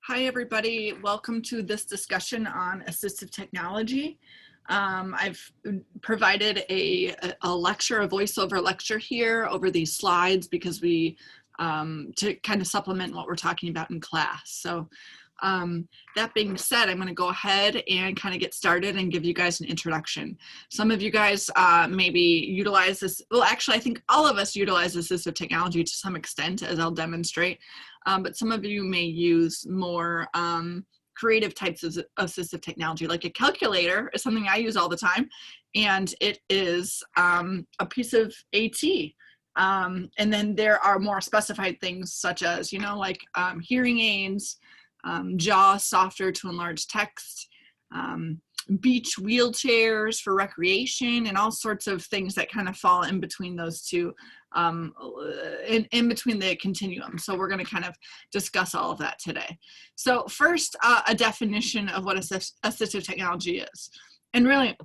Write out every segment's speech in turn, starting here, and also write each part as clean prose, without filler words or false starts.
Hi, everybody. Welcome to this discussion on assistive technology. I've provided a lecture, a voiceover lecture here over these slides because to kind of supplement what we're talking about in class. So that being said, I'm going to go ahead and kind of get started and give you guys an introduction. Some of you guys maybe utilize this. Well, actually, I think all of us utilize assistive technology to some extent, as I'll demonstrate. But some of you may use more creative types of assistive technology, like a calculator is something I use all the time, and it is a piece of AT. And then there are more specified things such as, like hearing aids, JAWS software to enlarge text, beach wheelchairs for recreation, and all sorts of things that kind of fall in between those two, in between the continuum. So we're going to kind of discuss all of that today. So first, a definition of what assistive technology is. And really,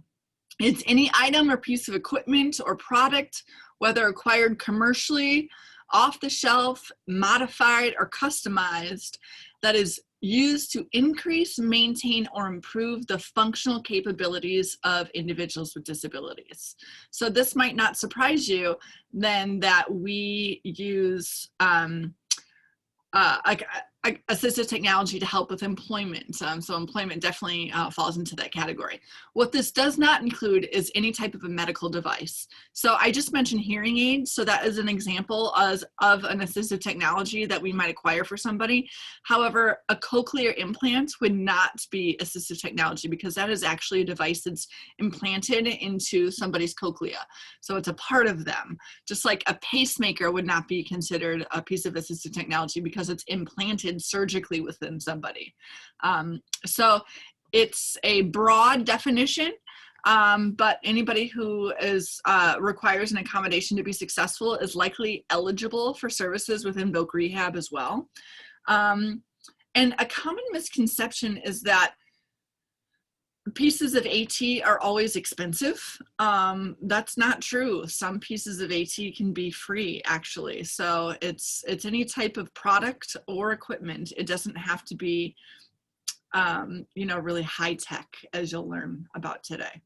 it's any item or piece of equipment or product, whether acquired commercially, off the shelf, modified, or customized, that is used to increase, maintain, or improve the functional capabilities of individuals with disabilities. So this might not surprise you then that we use assistive technology to help with employment. So employment definitely falls into that category. What this does not include is any type of a medical device. So I just mentioned hearing aids. So that is an example of an assistive technology that we might acquire for somebody. However, a cochlear implant would not be assistive technology because that is actually a device that's implanted into somebody's cochlea. So it's a part of them. Just like a pacemaker would not be considered a piece of assistive technology because it's implanted surgically within somebody. So it's a broad definition, but anybody who requires an accommodation to be successful is likely eligible for services within voc rehab as well. And a common misconception is that pieces of AT are always expensive. That's not true. Some pieces of AT can be free, actually. So it's any type of product or equipment. It doesn't have to be, really high tech, as you'll learn about today.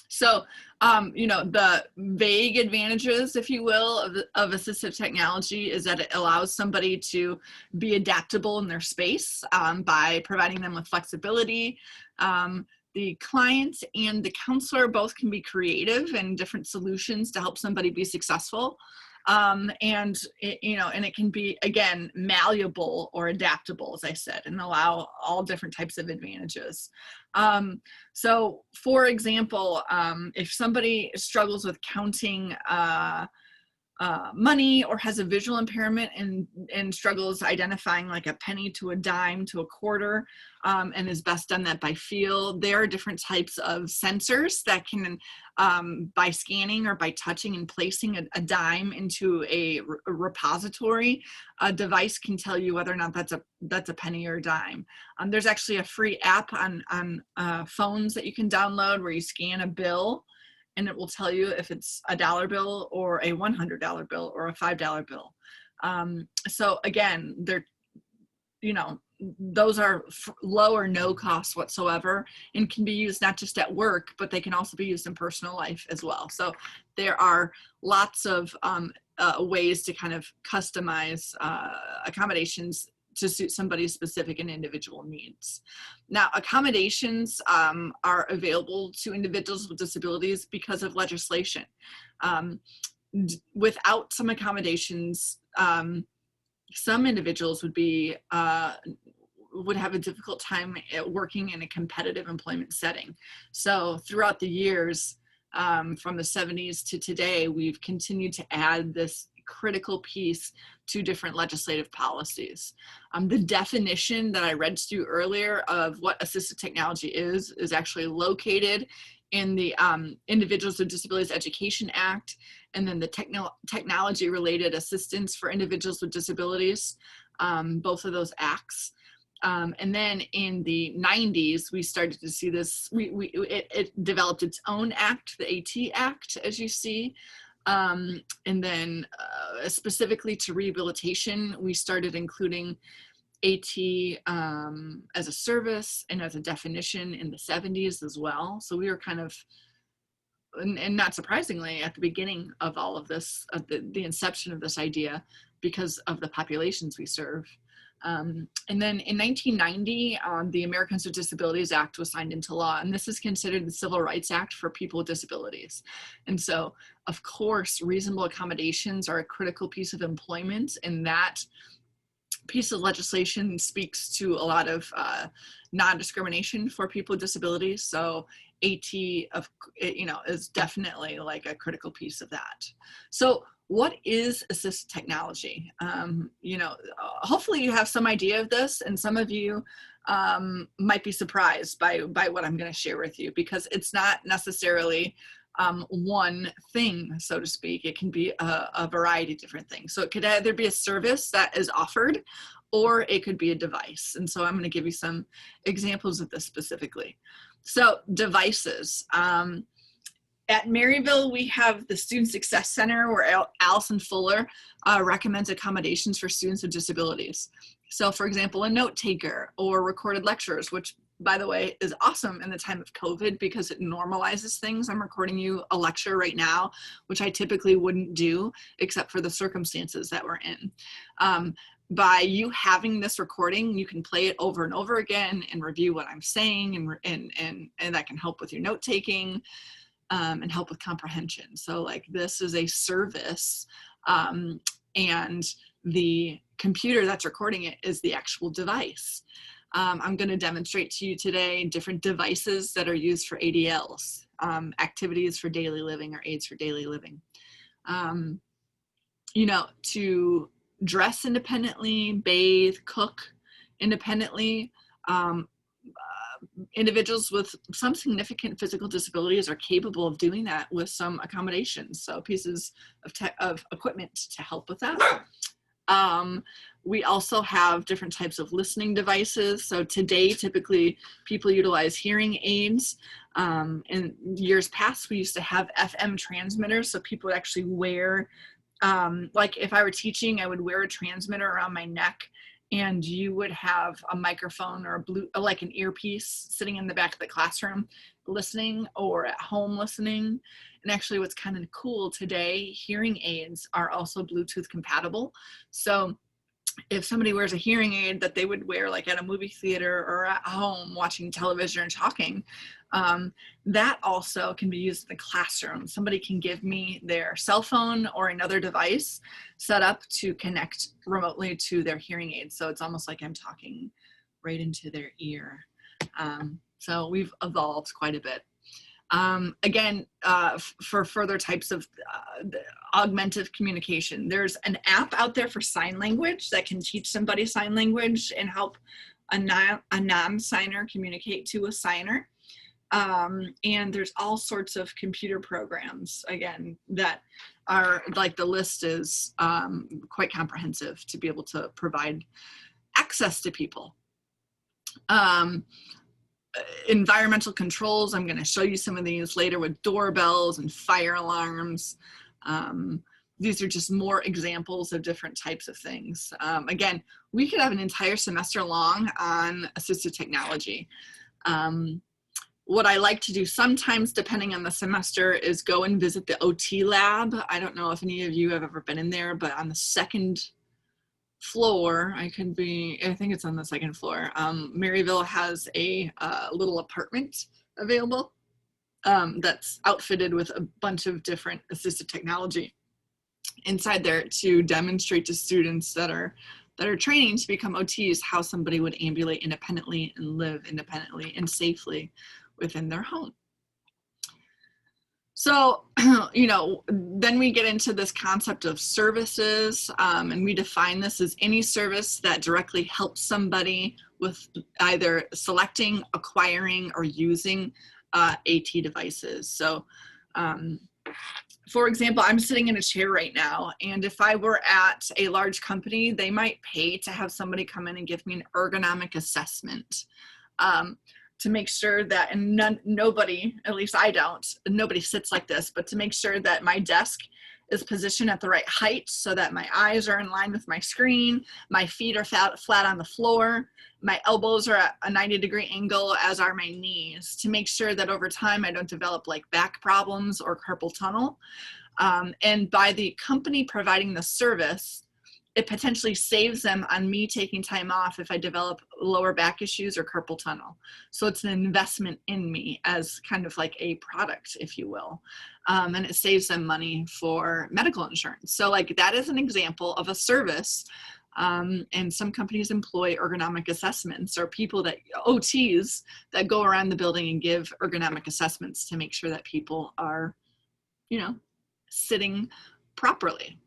So, the vague advantages, if you will, of assistive technology is that it allows somebody to be adaptable in their space by providing them with flexibility. The client and the counselor both can be creative and different solutions to help somebody be successful. And it can be, again, malleable or adaptable, as I said, and allow all different types of advantages. So for example, if somebody struggles with counting money or has a visual impairment and struggles identifying like a penny to a dime to a quarter, and is best done that by feel, there are different types of sensors that can, by scanning or by touching and placing a dime into a repository, a device can tell you whether or not that's a penny or a dime. There's actually a free app on phones that you can download where you scan a bill, and it will tell you if it's a $1 bill or a $100 bill or a $5 bill. So again, those are low or no cost whatsoever and can be used not just at work, but they can also be used in personal life as well. So there are lots of ways to kind of customize accommodations to suit somebody's specific and individual needs. Now, accommodations are available to individuals with disabilities because of legislation. Without some accommodations, some individuals would have a difficult time at working in a competitive employment setting. So throughout the years, from the 70s to today, we've continued to add this critical piece to different legislative policies. The definition that I read to you earlier of what assistive technology is actually located in the Individuals with Disabilities Education Act, and then the Technology Related Assistance for Individuals with Disabilities, both of those acts. And then in the 90s, we started to see this, it developed its own act, the AT Act, as you see. And then specifically to rehabilitation, we started including AT as a service and as a definition in the 70s as well. So we were kind of, and not surprisingly, at the beginning of all of this, the inception of this idea, because of the populations we serve. And then in 1990, the Americans with Disabilities Act was signed into law, and this is considered the Civil Rights Act for people with disabilities. And so, of course, reasonable accommodations are a critical piece of employment, and that piece of legislation speaks to a lot of non-discrimination for people with disabilities. So AT, is definitely like a critical piece of that. So what is assistive technology? Hopefully you have some idea of this, and some of you might be surprised by what I'm going to share with you, because it's not necessarily one thing, so to speak. It can be a variety of different things. So it could either be a service that is offered, or it could be a device. And so I'm going to give you some examples of this specifically. So devices. At Maryville, we have the Student Success Center, where Allison Fuller recommends accommodations for students with disabilities. So for example, a note taker or recorded lectures, which, by the way, is awesome in the time of COVID because it normalizes things. I'm recording you a lecture right now, which I typically wouldn't do except for the circumstances that we're in. By you having this recording, you can play it over and over again and review what I'm saying, and that can help with your note taking and help with comprehension. So like, this is a service, and the computer that's recording it is the actual device. I'm going to demonstrate to you today different devices that are used for ADLs, activities for daily living or aids for daily living. To dress independently, bathe, cook independently. Individuals with some significant physical disabilities are capable of doing that with some accommodations, so pieces of equipment to help with that. We also have different types of listening devices. So today, typically, people utilize hearing aids. In years past, we used to have FM transmitters, so people would actually wear, like if I were teaching, I would wear a transmitter around my neck, and you would have a microphone or like an earpiece sitting in the back of the classroom listening, or at home listening. And actually, what's kind of cool today, hearing aids are also Bluetooth compatible. So if somebody wears a hearing aid that they would wear like at a movie theater or at home watching television and talking, that also can be used in the classroom. Somebody can give me their cell phone or another device set up to connect remotely to their hearing aid. So it's almost like I'm talking right into their ear. So we've evolved quite a bit. Again, for further types of augmentative communication, there's an app out there for sign language that can teach somebody sign language and help a non-signer communicate to a signer. And there's all sorts of computer programs, again, that are like, the list is quite comprehensive to be able to provide access to people. Environmental controls, I'm going to show you some of these later with doorbells and fire alarms. These are just more examples of different types of things. Again, we could have an entire semester long on assistive technology. What I like to do sometimes, depending on the semester, is go and visit the OT lab. I don't know if any of you have ever been in there, but on the second floor, I think it's on the second floor, Maryville has a little apartment available that's outfitted with a bunch of different assistive technology inside there to demonstrate to students that are training to become OTs how somebody would ambulate independently and live independently and safely within their home. So, then we get into this concept of services, and we define this as any service that directly helps somebody with either selecting, acquiring, or using AT devices. So, for example, I'm sitting in a chair right now, and if I were at a large company, they might pay to have somebody come in and give me an ergonomic assessment. To make sure that, and nobody, at least I don't, nobody sits like this, but to make sure that my desk is positioned at the right height so that my eyes are in line with my screen, my feet are flat on the floor, my elbows are at a 90-degree angle, as are my knees, to make sure that over time I don't develop like back problems or carpal tunnel. And by the company providing the service, it potentially saves them on me taking time off if I develop lower back issues or carpal tunnel. So it's an investment in me as kind of like a product, if you will. And it saves them money for medical insurance. So like that is an example of a service. And some companies employ ergonomic assessments, or people that, OTs, that go around the building and give ergonomic assessments to make sure that people are, you know, sitting properly.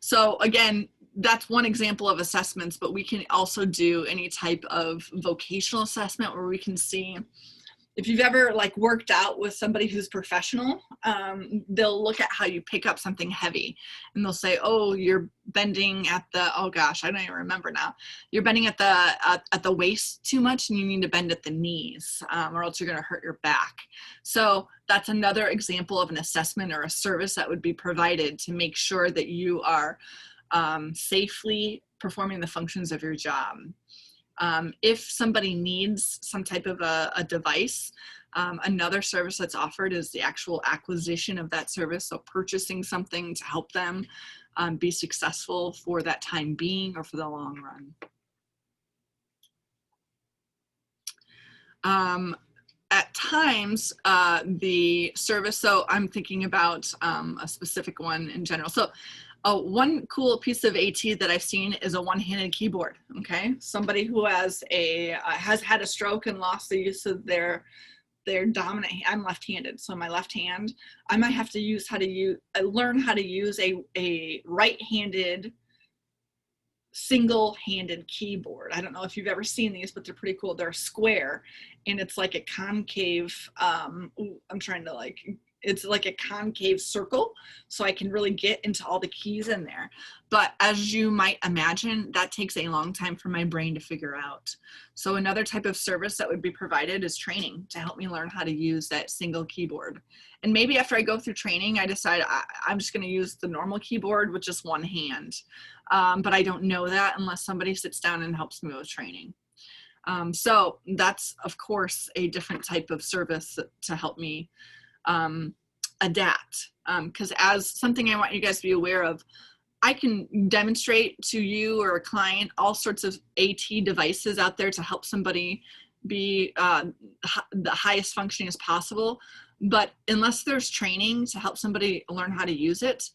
So again, that's one example of assessments, but we can also do any type of vocational assessment where we can see, if you've ever like worked out with somebody who's professional, they'll look at how you pick up something heavy, and they'll say, oh, you're bending at the, oh gosh, I don't even remember now. You're bending at the waist too much, and you need to bend at the knees, or else you're going to hurt your back. So that's another example of an assessment or a service that would be provided to make sure that you are safely performing the functions of your job. If somebody needs some type of a device, another service that's offered is the actual acquisition of that service. So purchasing something to help them be successful for that time being or for the long run. At times, the service, so I'm thinking about a specific one in general. So one cool piece of AT that I've seen is a one-handed keyboard. Okay, somebody who has had a stroke and lost the use of their dominant. I'm left-handed, so my left hand, I might have to learn how to use a right-handed single-handed keyboard. I don't know if you've ever seen these, but they're pretty cool. They're square, and it's like a concave. It's like a concave circle, so I can really get into all the keys in there. But as you might imagine, that takes a long time for my brain to figure out. So another type of service that would be provided is training to help me learn how to use that single keyboard. And maybe after I go through training, I decide I'm just going to use the normal keyboard with just one hand. But I don't know that unless somebody sits down and helps me with training. So that's, of course, a different type of service to help me adapt, because as something I want you guys to be aware of, I can demonstrate to you or a client all sorts of AT devices out there to help somebody be the highest functioning as possible. But unless there's training to help somebody learn how to use it,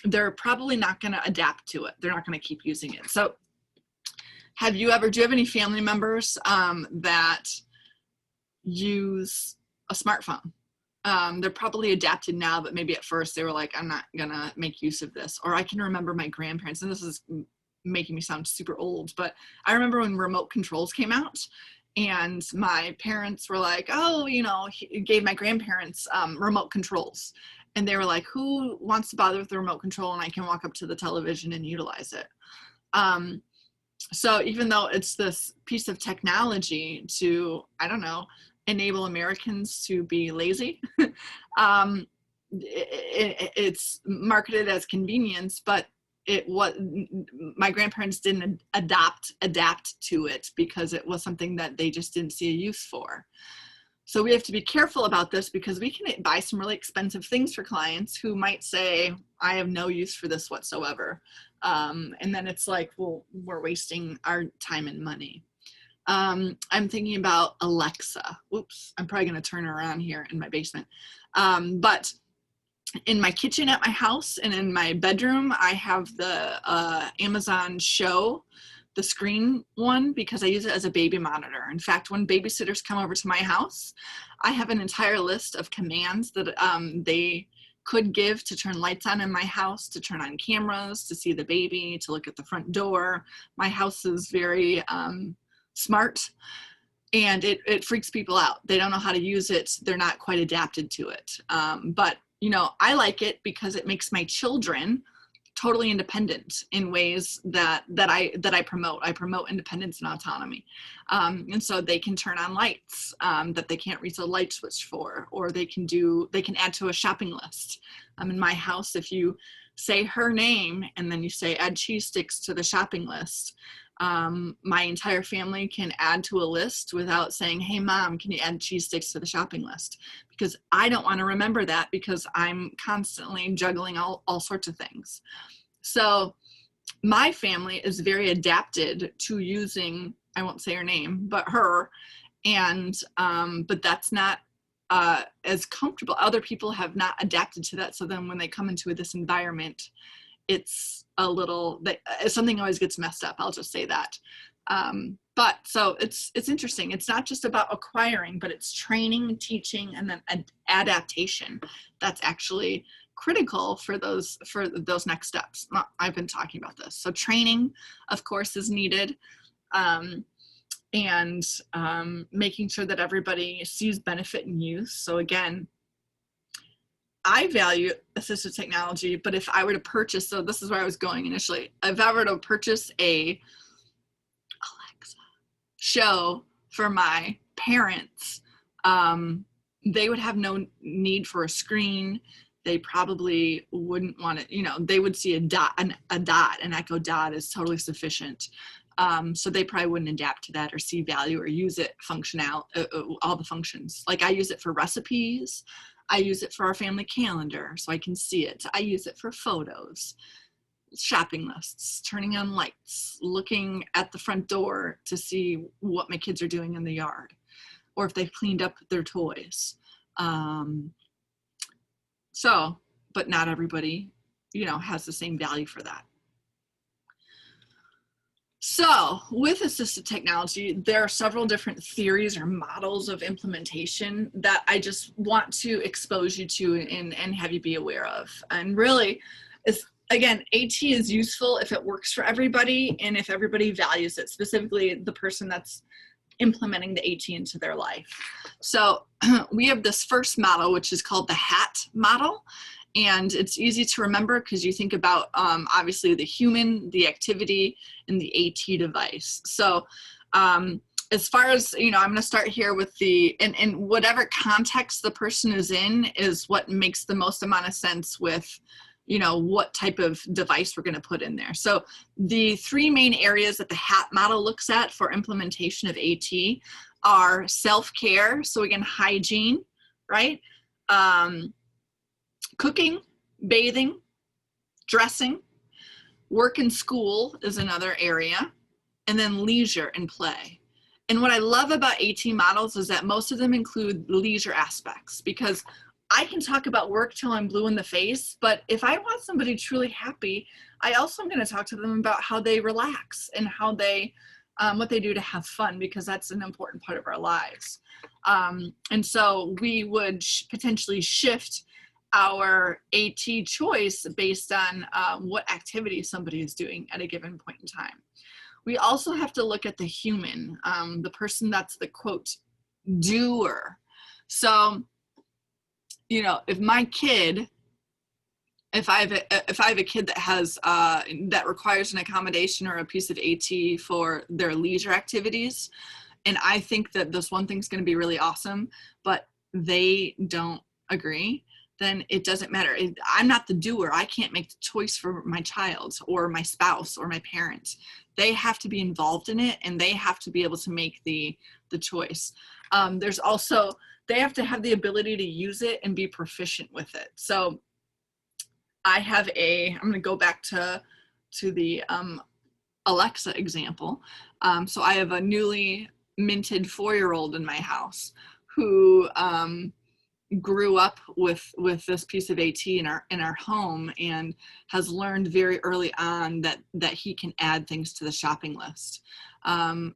they're probably not going to adapt to it. They're not going to keep using it. So do you have any family members that use a smartphone? They're probably adapted now, but maybe at first they were like, I'm not gonna make use of this. Or I can remember my grandparents, and this is making me sound super old, but I remember when remote controls came out, and my parents were like, oh, he gave my grandparents remote controls. And they were like, who wants to bother with the remote control, and I can walk up to the television and utilize it. So even though it's this piece of technology to, I don't know, enable Americans to be lazy, it's marketed as convenience, but my grandparents didn't adapt to it because it was something that they just didn't see a use for. So we have to be careful about this, because we can buy some really expensive things for clients who might say, I have no use for this whatsoever. And then it's like, well, we're wasting our time and money. I'm thinking about Alexa. Oops, I'm probably going to turn her on here in my basement. But in my kitchen at my house and in my bedroom, I have the Amazon Show, the screen one, because I use it as a baby monitor. In fact, when babysitters come over to my house, I have an entire list of commands that they could give to turn lights on in my house, to turn on cameras, to see the baby, to look at the front door. My house is very smart, and it freaks people out. They don't know how to use it. They're not quite adapted to it. But I like it because it makes my children totally independent in ways that I promote. I promote independence and autonomy. And so they can turn on lights that they can't reach a light switch for, or they can add to a shopping list. In my house, if you say her name and then you say add cheese sticks to the shopping list, my entire family can add to a list without saying, hey mom, can you add cheese sticks to the shopping list? Because I don't want to remember that, because I'm constantly juggling all sorts of things. So my family is very adapted to using, I won't say her name, but her, and but that's not as comfortable. Other people have not adapted to that. So then when they come into this environment, it's a little, something always gets messed up. I'll just say that. But so it's interesting. It's not just about acquiring, but it's training, teaching, and then adaptation. That's actually critical for those next steps. I've been talking about this. So training, of course, is needed. And making sure that everybody sees benefit and use. So again, I value assistive technology, but if I were to purchase, so this is where I was going initially, if I were to purchase a Alexa show for my parents, they would have no need for a screen. They probably wouldn't want it, they would see a dot, an echo dot is totally sufficient. So they probably wouldn't adapt to that or see value or use it all the functions. Like I use it for recipes. I use it for our family calendar so I can see it. I use it for photos, shopping lists, turning on lights, looking at the front door to see what my kids are doing in the yard, or if they've cleaned up their toys. But not everybody, has the same value for that. So with assistive technology, there are several different theories or models of implementation that I just want to expose you to and have you be aware of. And really, again, AT is useful if it works for everybody and if everybody values it, specifically the person that's implementing the AT into their life. So we have this first model, which is called the HAT model. And it's easy to remember because you think about obviously the human, the activity, and the AT device. So as far as, I'm going to start here with in whatever context the person is in is what makes the most amount of sense with, what type of device we're going to put in there. So the three main areas that the HAT model looks at for implementation of AT are self-care. So again, hygiene, right? Cooking, bathing, dressing, work and school is another area, and then leisure and play. And what I love about AT models is that most of them include leisure aspects, because I can talk about work till I'm blue in the face, but if I want somebody truly happy, I also am going to talk to them about how they relax and how they, what they do to have fun, because that's an important part of our lives. And so we would potentially shift our AT choice based on what activity somebody is doing at a given point in time. We also have to look at the human, the person that's the quote doer. So, if my kid, if I have a kid that has that requires an accommodation or a piece of AT for their leisure activities, and I think that this one thing's going to be really awesome, but they don't agree, then it doesn't matter. I'm not the doer. I can't make the choice for my child or my spouse or my parents. They have to be involved in it, and they have to be able to make the choice. There's also, they have to have the ability to use it and be proficient with it. So I have I'm going to go back to the Alexa example. So I have a newly minted 4-year-old in my house who grew up with this piece of AT in our home and has learned very early on that he can add things to the shopping list.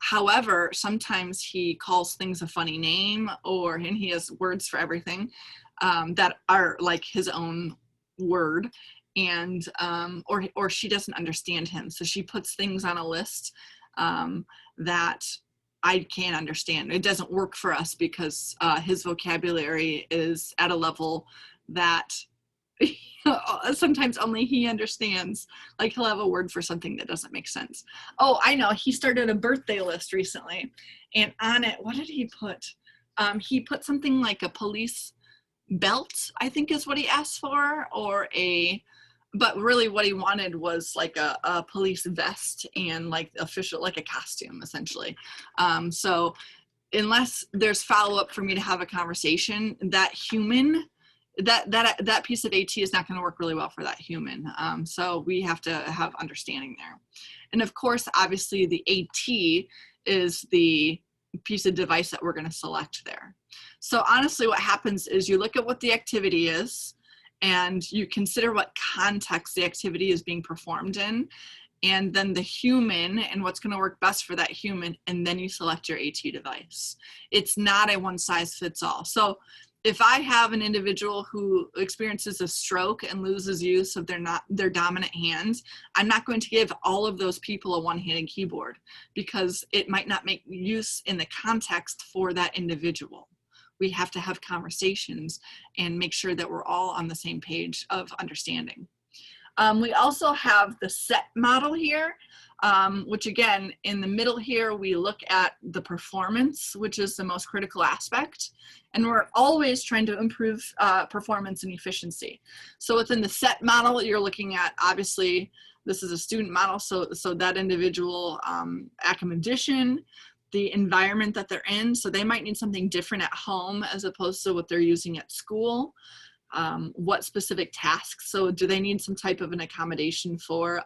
However, sometimes he calls things a funny name, and he has words for everything that are like his own word, and or she doesn't understand him, so she puts things on a list that I can't understand. It doesn't work for us because his vocabulary is at a level that Sometimes only he understands. Like he'll have a word for something that doesn't make sense. Oh, I know. He started a birthday list recently, and on it, what did he put? He put something like a police belt, I think is what he asked for, or but really what he wanted was like a police vest and like official, like a costume essentially. So unless there's follow-up for me to have a conversation, that human, that piece of AT is not going to work really well for that human. So we have to have understanding there. And of course, obviously the AT is the piece of device that we're going to select there. So honestly, what happens is you look at what the activity is and you consider what context the activity is being performed in, and then the human and what's going to work best for that human, and then you select your AT device. It's not a one size fits all. So if I have an individual who experiences a stroke and loses use of their dominant hands, I'm not going to give all of those people a one-handed keyboard because it might not make use in the context for that individual. We have to have conversations and make sure that we're all on the same page of understanding. We also have the set model here, which again, in the middle here, we look at the performance, which is the most critical aspect. And we're always trying to improve performance and efficiency. So within the set model, you're looking at, obviously, this is a student model, so that individual accommodation, the environment that they're in, so they might need something different at home as opposed to what they're using at school. What specific tasks, so do they need some type of an accommodation for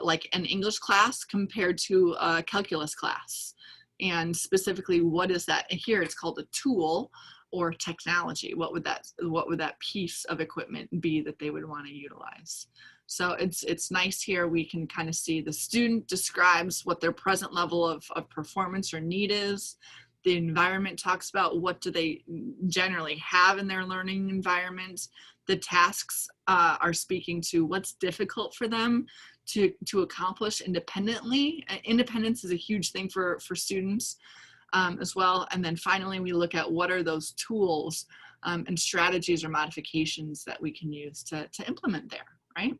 like an English class compared to a calculus class? And specifically, what is that? Here it's called a tool or technology. What would that piece of equipment be that they would want to utilize? So it's nice here. We can kind of see the student describes what their present level of performance or need is. The environment talks about what do they generally have in their learning environment. The tasks are speaking to what's difficult for them to accomplish independently. Independence is a huge thing for students as well. And then finally, we look at what are those tools and strategies or modifications that we can use to implement there, right?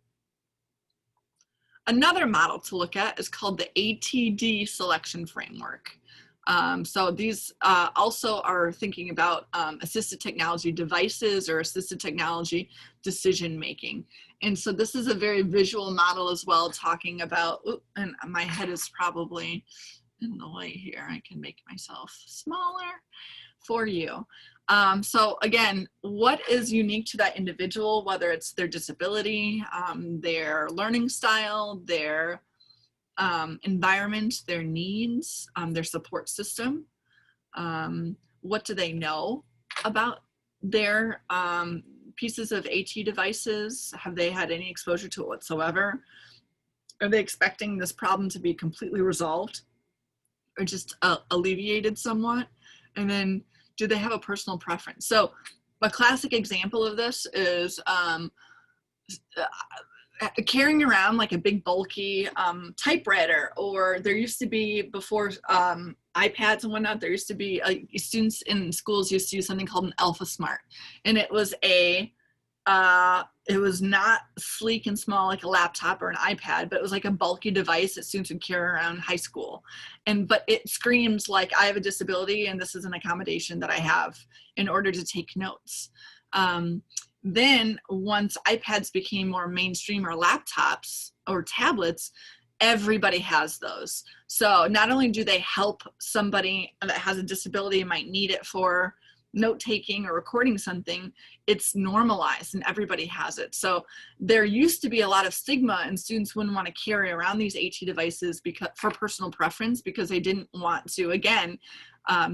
Another model to look at is called the ATD selection framework. So these also are thinking about assistive technology devices or assistive technology decision making. And so this is a very visual model as well, talking about, and my head is probably in the way here. I can make myself smaller for you. So again, what is unique to that individual, whether it's their disability, their learning style, their environment, their needs, their support system. What do they know about their pieces of AT devices? Have they had any exposure to it whatsoever? Are they expecting this problem to be completely resolved or just alleviated somewhat? And then do they have a personal preference? So a classic example of this is carrying around like a big bulky typewriter, or there used to be before iPads and whatnot, there used to be students in schools used to use something called an Alpha Smart, and it was it was not sleek and small like a laptop or an iPad, but it was like a bulky device that students would carry around in high school. But it screams like, I have a disability and this is an accommodation that I have in order to take notes. Then once iPads became more mainstream, or laptops or tablets, everybody has those. So not only do they help somebody that has a disability and might need it for note-taking or recording something, it's normalized and everybody has it. So there used to be a lot of stigma, and students wouldn't want to carry around these AT devices for personal preference, because they didn't want to, again,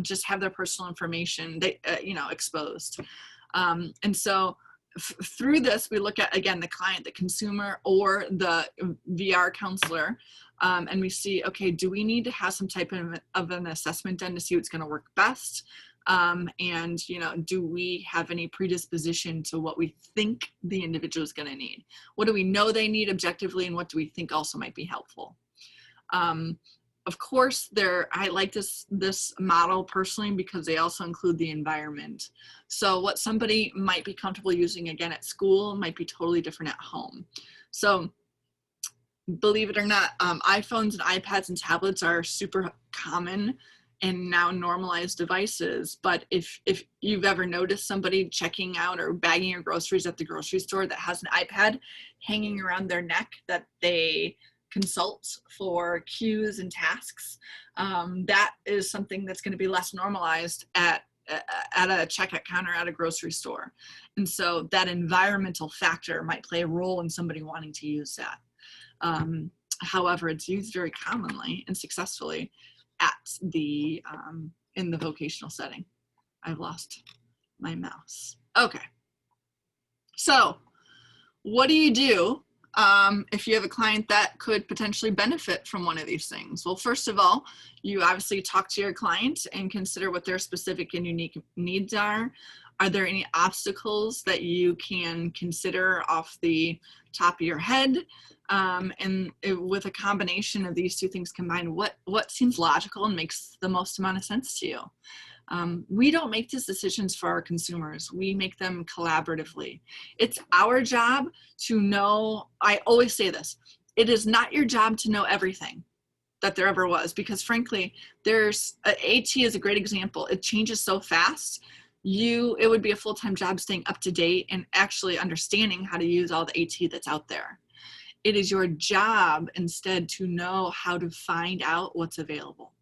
just have their personal information exposed. And so through this, we look at, again, the client, the consumer, or the VR counselor, and we see, okay, do we need to have some type of an assessment done to see what's going to work best? And, do we have any predisposition to what we think the individual is going to need? What do we know they need objectively, and what do we think also might be helpful? of course, I like this model personally because they also include the environment. So what somebody might be comfortable using again at school might be totally different at home. So believe it or not, iPhones and iPads and tablets are super common and now normalized devices. But if you've ever noticed somebody checking out or bagging your groceries at the grocery store that has an iPad hanging around their neck that they consult for cues and tasks, that is something that's going to be less normalized at a checkout counter at a grocery store. And so that environmental factor might play a role in somebody wanting to use that. However, it's used very commonly and successfully at the in the vocational setting. I've lost my mouse. Okay. So what do you do if you have a client that could potentially benefit from one of these things? Well, first of all, you obviously talk to your client and consider what their specific and unique needs are. Are there any obstacles that you can consider off the top of your head? And with a combination of these two things combined, what seems logical and makes the most amount of sense to you? We don't make these decisions for our consumers. We make them collaboratively. It's our job to know, I always say this, it is not your job to know everything that there ever was, because frankly, AT is a great example. It changes so fast. It would be a full-time job staying up to date and actually understanding how to use all the AT that's out there. It is your job instead to know how to find out what's available.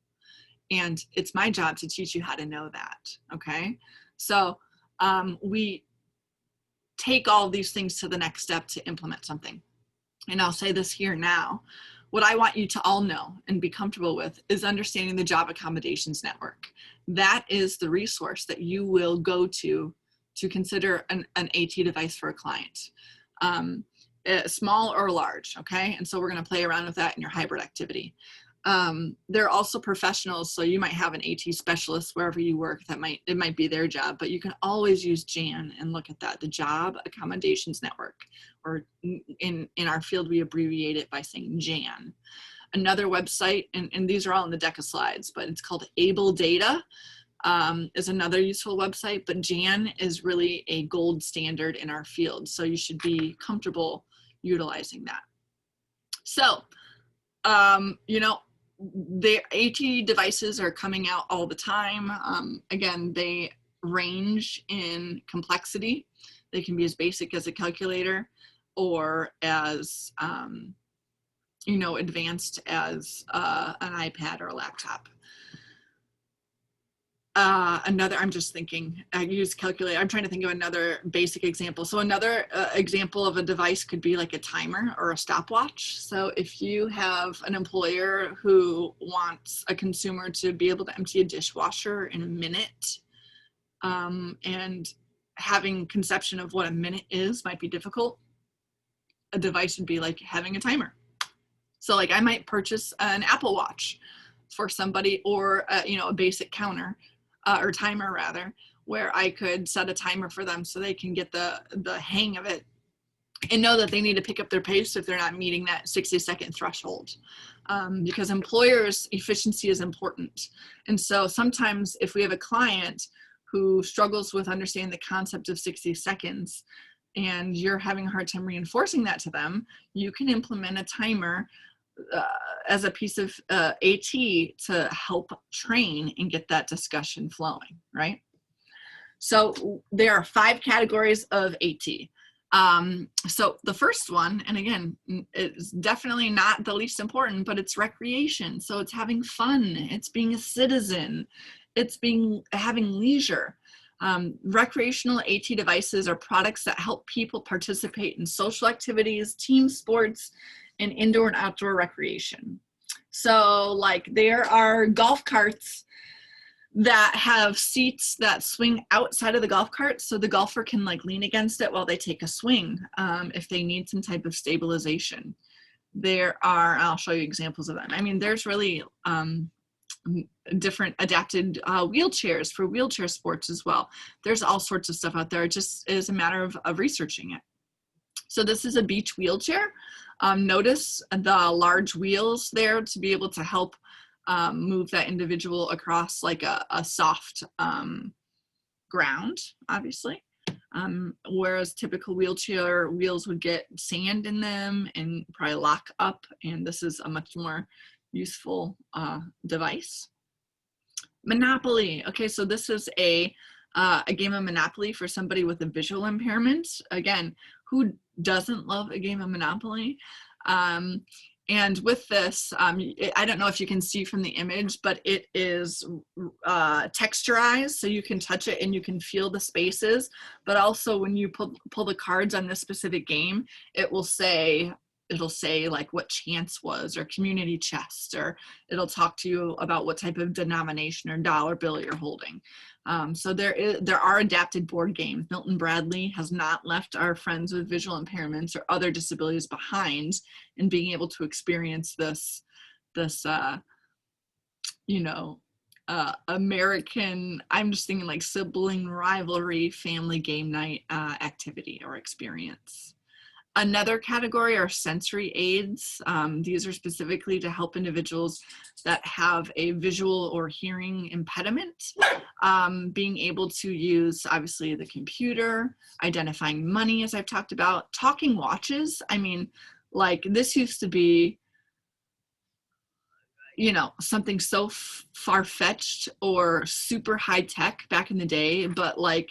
And it's my job to teach you how to know that, okay? So we take all these things to the next step to implement something. And I'll say this here now. What I want you to all know and be comfortable with is understanding the Job Accommodations Network. That is the resource that you will go to consider an AT device for a client. Small or large, okay? And so we're gonna play around with that in your hybrid activity. There are also professionals, so you might have an AT specialist wherever you work. It might be their job, but you can always use JAN and look at that, the Job Accommodations Network, or in our field we abbreviate it by saying JAN. Another website, and these are all in the deck of slides, but it's called Able Data, is another useful website, but JAN is really a gold standard in our field, so you should be comfortable utilizing that. So, you know, the AT devices are coming out all the time. Again, they range in complexity. They can be as basic as a calculator or as, you know, advanced as an iPad or a laptop. I'm just thinking, I use calculator. I'm trying to think of another basic example. So another example of a device could be like a timer or a stopwatch. So if you have an employer who wants a consumer to be able to empty a dishwasher in a minute, and having conception of what a minute is might be difficult, a device would be like having a timer. So like I might purchase an Apple Watch for somebody, or you know, a basic counter. Or timer rather, where I could set a timer for them so they can get the hang of it and know that they need to pick up their pace if they're not meeting that 60-second threshold. Because employers' efficiency is important. And so sometimes if we have a client who struggles with understanding the concept of 60 seconds and you're having a hard time reinforcing that to them, you can implement a timer as a piece of AT to help train and get that discussion flowing, right? So there are 5 categories of AT. So the first one, and again, it's definitely not the least important, but it's recreation. So it's having fun, it's being a citizen, it's having leisure. Recreational AT devices are products that help people participate in social activities, team sports, and indoor and outdoor recreation. So like there are golf carts that have seats that swing outside of the golf cart, so the golfer can like lean against it while they take a swing if they need some type of stabilization. I'll show you examples of them. I mean, there's really different adapted wheelchairs for wheelchair sports as well. There's all sorts of stuff out there. It just is a matter of researching it. So this is a beach wheelchair. Notice the large wheels there to be able to help move that individual across like a soft ground, obviously. Whereas typical wheelchair wheels would get sand in them and probably lock up, and this is a much more useful device. Monopoly. Okay, so this is a game of Monopoly for somebody with a visual impairment. Again, who doesn't love a game of Monopoly? And with this, I don't know if you can see from the image, but it is texturized, so you can touch it and you can feel the spaces. But also when you pull the cards on this specific game, it'll say like what chance was, or community chest, or it'll talk to you about what type of denomination or dollar bill you're holding. So there are adapted board games. Milton Bradley has not left our friends with visual impairments or other disabilities behind in being able to experience this American, I'm just thinking like sibling rivalry, family game night activity or experience. Another category are sensory aids. These are specifically to help individuals that have a visual or hearing impediment, being able to use, obviously, the computer, identifying money, as I've talked about, talking watches. I mean, like this used to be, something so far-fetched or super high-tech back in the day, but like,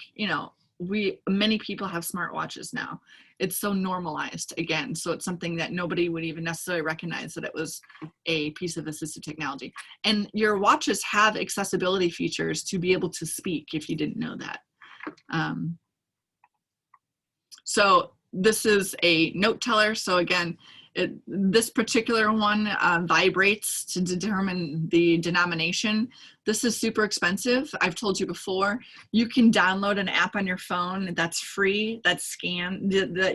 many people have smartwatches now. It's so normalized again. So it's something that nobody would even necessarily recognize that it was a piece of assistive technology. And your watches have accessibility features to be able to speak, if you didn't know that. So this is a note teller. So again, this particular one vibrates to determine the denomination. This is super expensive. I've told you before, you can download an app on your phone that's free, that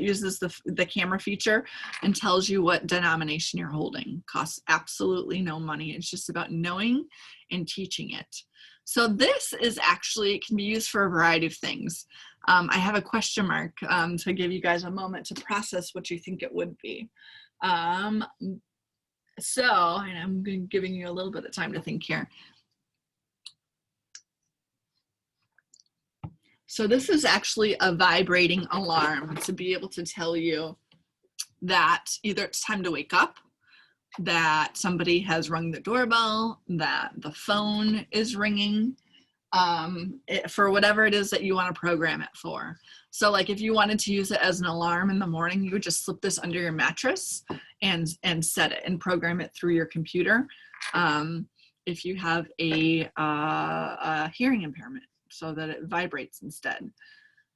uses the camera feature and tells you what denomination you're holding. Costs absolutely no money. It's just about knowing and teaching it. So this is actually, can be used for a variety of things. I have a question mark to give you guys a moment to process what you think it would be. So, and I'm giving you a little bit of time to think here. So this is actually a vibrating alarm to be able to tell you that either it's time to wake up, that somebody has rung the doorbell, that the phone is ringing, for whatever it is that you want to program it for. So like if you wanted to use it as an alarm in the morning, you would just slip this under your mattress and set it and program it through your computer. If you have a hearing impairment, so that it vibrates instead.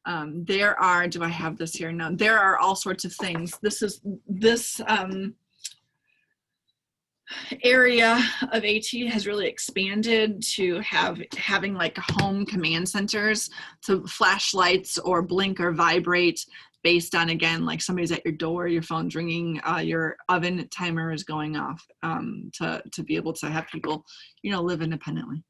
There are, do I have this here? No, there are all sorts of things. This area of AT has really expanded to having like home command centers, so flashlights or blink or vibrate based on, again, like somebody's at your door, your phone's ringing, your oven timer is going off, to be able to have people, live independently.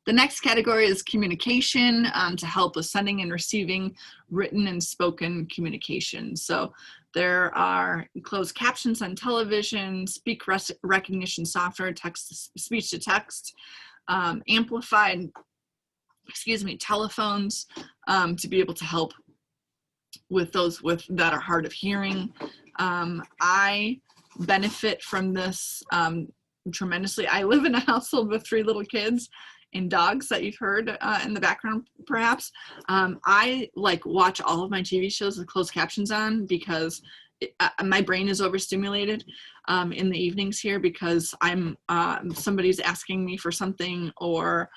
The next category is communication, to help with sending and receiving written and spoken communication. So there are closed captions on television, speech recognition software, speech to text, amplified, telephones, to be able to help with those that are hard of hearing. I benefit from this tremendously. I live in a household with 3 little kids and dogs that you've heard in the background, perhaps. I watch all of my TV shows with closed captions on because my brain is overstimulated in the evenings here because somebody's asking me for something, or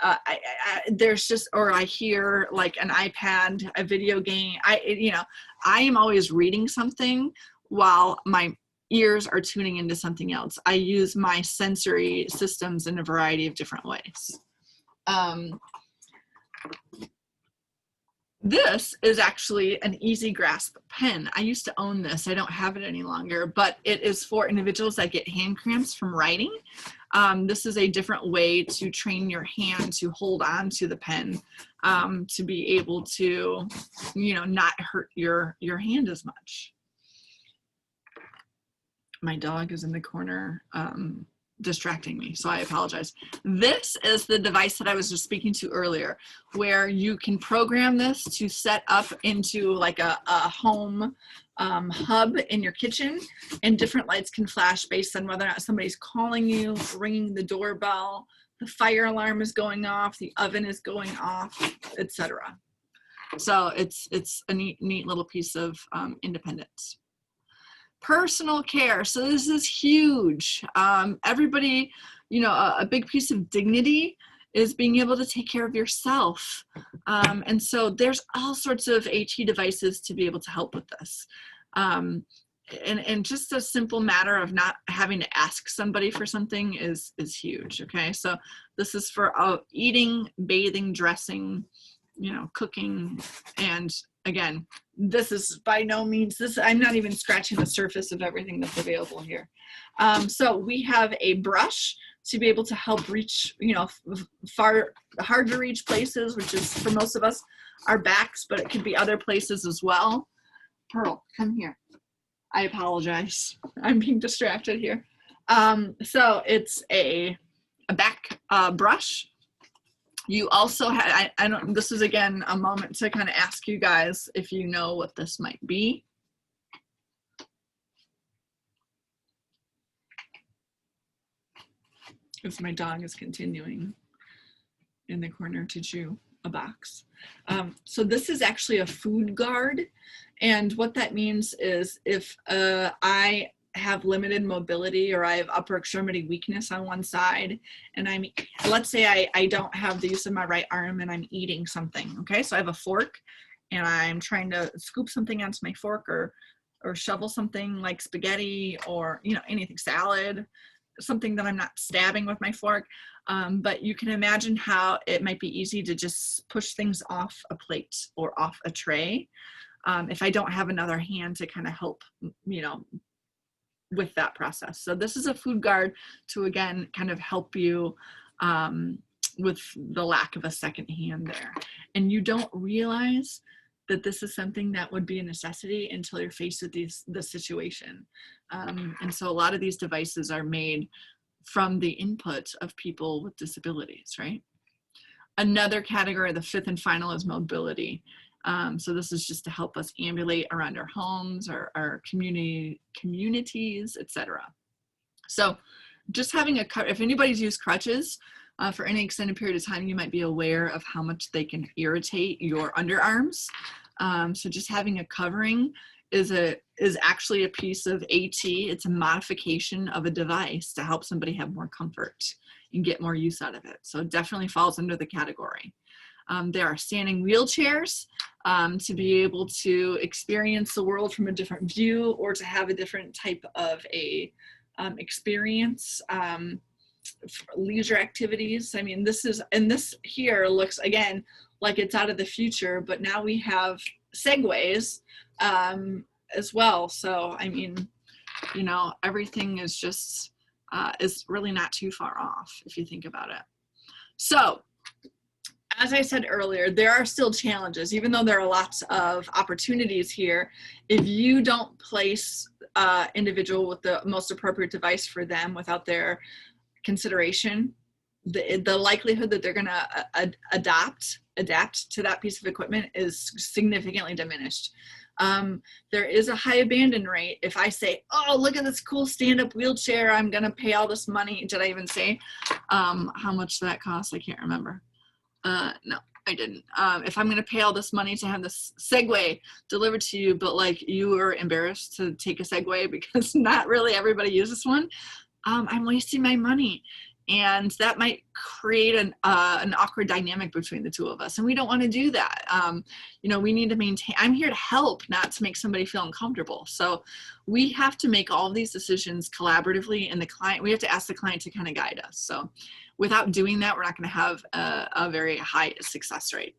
I hear like an iPad, a video game. I am always reading something while my ears are tuning into something else. I use my sensory systems in a variety of different ways. This is actually an easy grasp pen. I used to own this. I don't have it any longer, but it is for individuals that get hand cramps from writing. This is a different way to train your hand to hold on to the pen, to be able to, not hurt your hand as much. My dog is in the corner distracting me, so I apologize. This is the device that I was just speaking to earlier, where you can program this to set up into like a home hub in your kitchen, and different lights can flash based on whether or not somebody's calling you, ringing the doorbell, the fire alarm is going off, the oven is going off, etc. So it's a neat little piece of independence. Personal care. So this is huge. Everybody, you know, a big piece of dignity is being able to take care of yourself. And so there's all sorts of AT devices to be able to help with this. And just a simple matter of not having to ask somebody for something is huge. Okay, so this is for eating, bathing, dressing, you know, cooking. And again, this is by no means, I'm not even scratching the surface of everything that's available here. So we have a brush to be able to help reach, you know, hard to reach places, which is for most of us our backs, but it could be other places as well. Pearl, come here. I apologize. I'm being distracted here. So it's a back brush. You also had, I don't, this is again a moment to kind of ask you guys if you know what this might be. Because my dog is continuing in the corner to chew a box. So this is actually a food guard. And what that means is if I have limited mobility or I have upper extremity weakness on one side, and let's say I don't have the use of my right arm and I'm eating something, okay? So I have a fork and I'm trying to scoop something onto my fork or shovel something like spaghetti or, you know, anything, salad, something that I'm not stabbing with my fork. But you can imagine how it might be easy to just push things off a plate or off a tray if I don't have another hand to kind of help, you know, with that process. So this is a food guard to, again, kind of help you with the lack of a second hand there. And you don't realize that this is something that would be a necessity until you're faced with the situation. And so a lot of these devices are made from the input of people with disabilities, right? Another category, the fifth and final, is mobility. So this is just to help us ambulate around our homes, our communities, etc. So just having if anybody's used crutches for any extended period of time, you might be aware of how much they can irritate your underarms. So just having a covering is actually a piece of AT. It's a modification of a device to help somebody have more comfort and get more use out of it. So it definitely falls under the category. There are standing wheelchairs to be able to experience the world from a different view or to have a different type of experience. Leisure activities. I mean, this here looks, again, like it's out of the future, but now we have segways as well. So, I mean, you know, everything is just, is really not too far off if you think about it. So, as I said earlier, there are still challenges, even though there are lots of opportunities here. If you don't place individual with the most appropriate device for them without their consideration, the likelihood that they're going to adapt to that piece of equipment is significantly diminished. There is a high abandon rate. If I say, oh, look at this cool stand-up wheelchair, I'm going to pay all this money. Did I even say how much that costs? I can't remember. No, I didn't. If I'm going to pay all this money to have this Segway delivered to you, but like you were embarrassed to take a Segway because not really everybody uses one, I'm wasting my money. And that might create an awkward dynamic between the two of us. And we don't want to do that. You know, we need to maintain, I'm here to help, not to make somebody feel uncomfortable. So we have to make all of these decisions collaboratively, and we have to ask the client to kind of guide us. So without doing that, we're not going to have a very high success rate.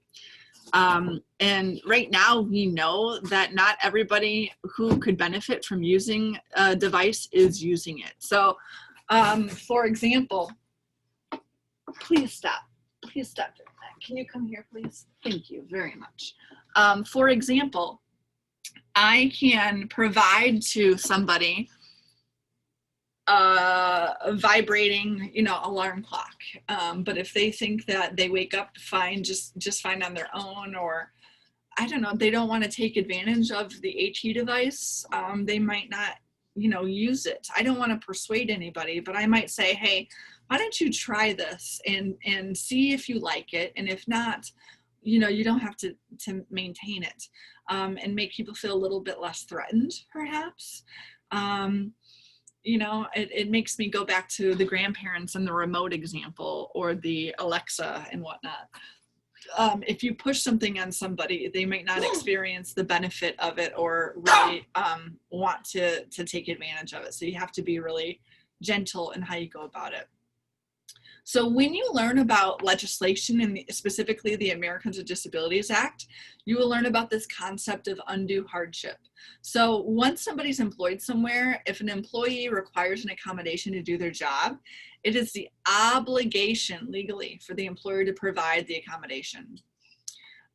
And right now we know that not everybody who could benefit from using a device is using it. So for example, please stop doing that. Can you come here, please? Thank you very much. For example, I can provide to somebody vibrating, alarm clock. But if they think that they wake up fine, just fine on their own, or I don't know, they don't want to take advantage of the HE device, they might not, use it. I don't want to persuade anybody, but I might say, hey, why don't you try this and see if you like it? And if not, you don't have to maintain it, and make people feel a little bit less threatened, perhaps. It makes me go back to the grandparents and the remote example, or the Alexa and whatnot. If you push something on somebody, they might not experience the benefit of it, or really want to take advantage of it. So you have to be really gentle in how you go about it. So when you learn about legislation, and specifically the Americans with Disabilities Act, you will learn about this concept of undue hardship. So once somebody's employed somewhere, if an employee requires an accommodation to do their job, it is the obligation legally for the employer to provide the accommodation.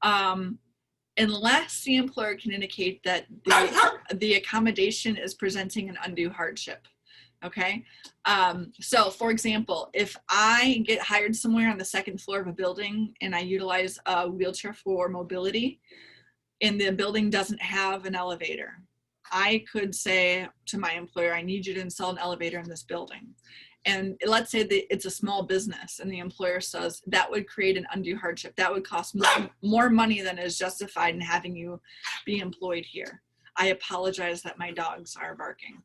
Unless the employer can indicate that the accommodation is presenting an undue hardship. Okay, so for example, if I get hired somewhere on the second floor of a building and I utilize a wheelchair for mobility, and the building doesn't have an elevator, I could say to my employer, I need you to install an elevator in this building. And let's say that it's a small business, and the employer says that would create an undue hardship. That would cost more money than is justified in having you be employed here. I apologize that my dogs are barking.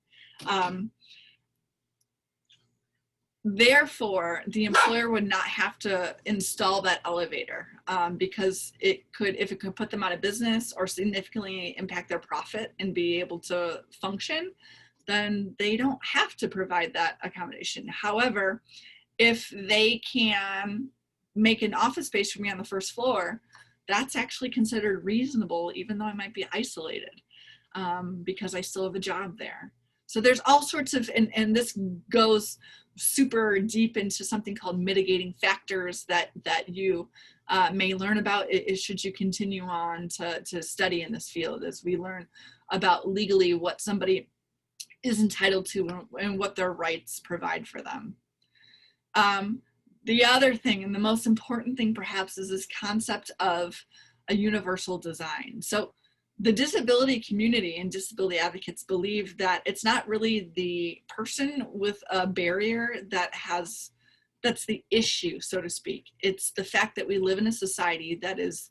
Therefore, the employer would not have to install that elevator, because if it could put them out of business or significantly impact their profit and be able to function, then they don't have to provide that accommodation. However, if they can make an office space for me on the first floor, that's actually considered reasonable, even though I might be isolated, because I still have a job there. So there's all sorts of, and this goes super deep into something called mitigating factors that you may learn about should you continue on to study in this field, as we learn about legally what somebody is entitled to and what their rights provide for them. The other thing, and the most important thing perhaps, is this concept of a universal design. So the disability community and disability advocates believe that it's not really the person with a barrier that's the issue, so to speak. It's the fact that we live in a society that is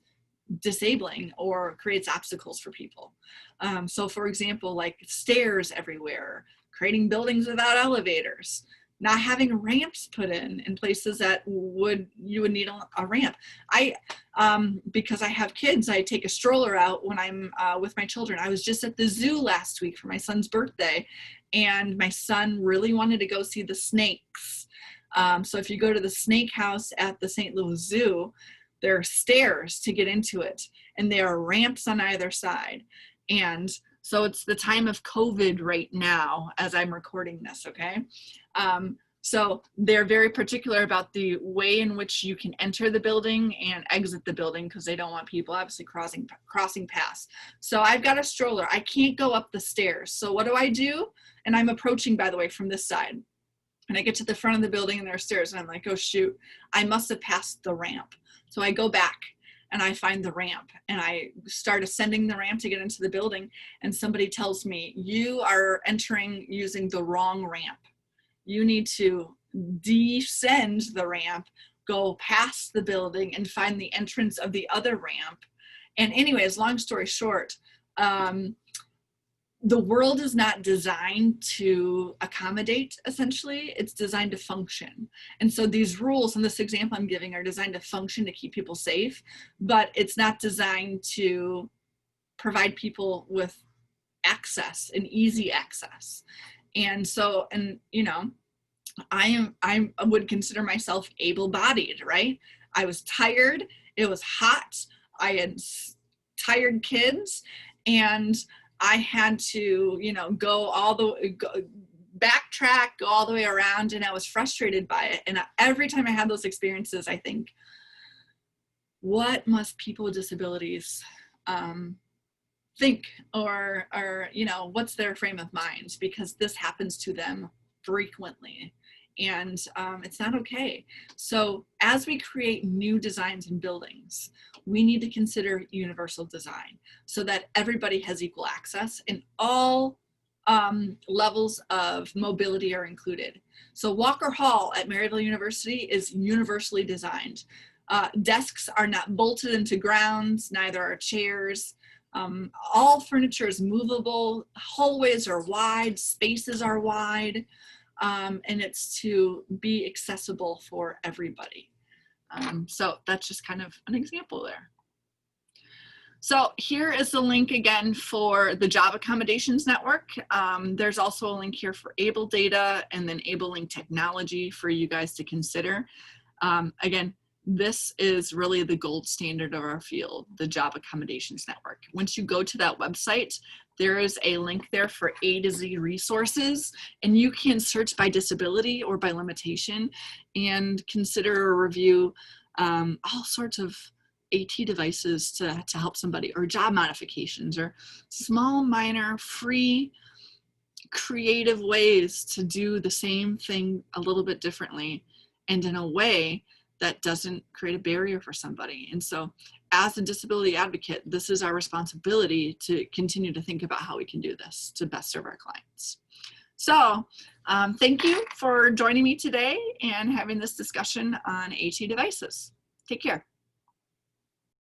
disabling or creates obstacles for people. So for example, like stairs everywhere, creating buildings without elevators, not having ramps put in places that you would need a ramp. Because I have kids, I take a stroller out when I'm with my children. I was just at the zoo last week for my son's birthday, and my son really wanted to go see the snakes. So if you go to the snake house at the St. Louis Zoo, there are stairs to get into it, and there are ramps on either side. And so it's the time of COVID right now as I'm recording this, okay? So they're very particular about the way in which you can enter the building and exit the building, because they don't want people obviously crossing paths. So I've got a stroller. I can't go up the stairs. So what do? And I'm approaching, by the way, from this side. And I get to the front of the building and there are stairs, and I'm like, oh shoot, I must have passed the ramp. So I go back and I find the ramp, and I start ascending the ramp to get into the building, and somebody tells me, you are entering using the wrong ramp. You need to descend the ramp, go past the building, and find the entrance of the other ramp. And anyways, long story short, the world is not designed to accommodate, essentially. It's designed to function. And so these rules in this example I'm giving are designed to function, to keep people safe, but it's not designed to provide people with access and easy access. And so, I would consider myself able-bodied, right? I was tired, it was hot, I had tired kids, and I had to, backtrack, go all the way around, and I was frustrated by it. And every time I had those experiences, I think, what must people with disabilities think, or what's their frame of mind? Because this happens to them frequently. And it's not okay. So as we create new designs in buildings, we need to consider universal design so that everybody has equal access and all levels of mobility are included. So Walker Hall at Maryville University is universally designed. Desks are not bolted into grounds, neither are chairs. All furniture is movable, hallways are wide, spaces are wide, and it's to be accessible for everybody. So that's just kind of an example there. So here is the link again for the Job Accommodations Network. There's also a link here for Able Data and then Able Link Technology for you guys to consider. Again, this is really the gold standard of our field, the Job Accommodations Network. Once you go to that website, there is a link there for A to Z resources, and you can search by disability or by limitation and consider or review all sorts of AT devices to help somebody, or job modifications, or small, minor, free, creative ways to do the same thing a little bit differently and in a way that doesn't create a barrier for somebody. And so as a disability advocate, this is our responsibility to continue to think about how we can do this to best serve our clients. So thank you for joining me today and having this discussion on AT devices. Take care.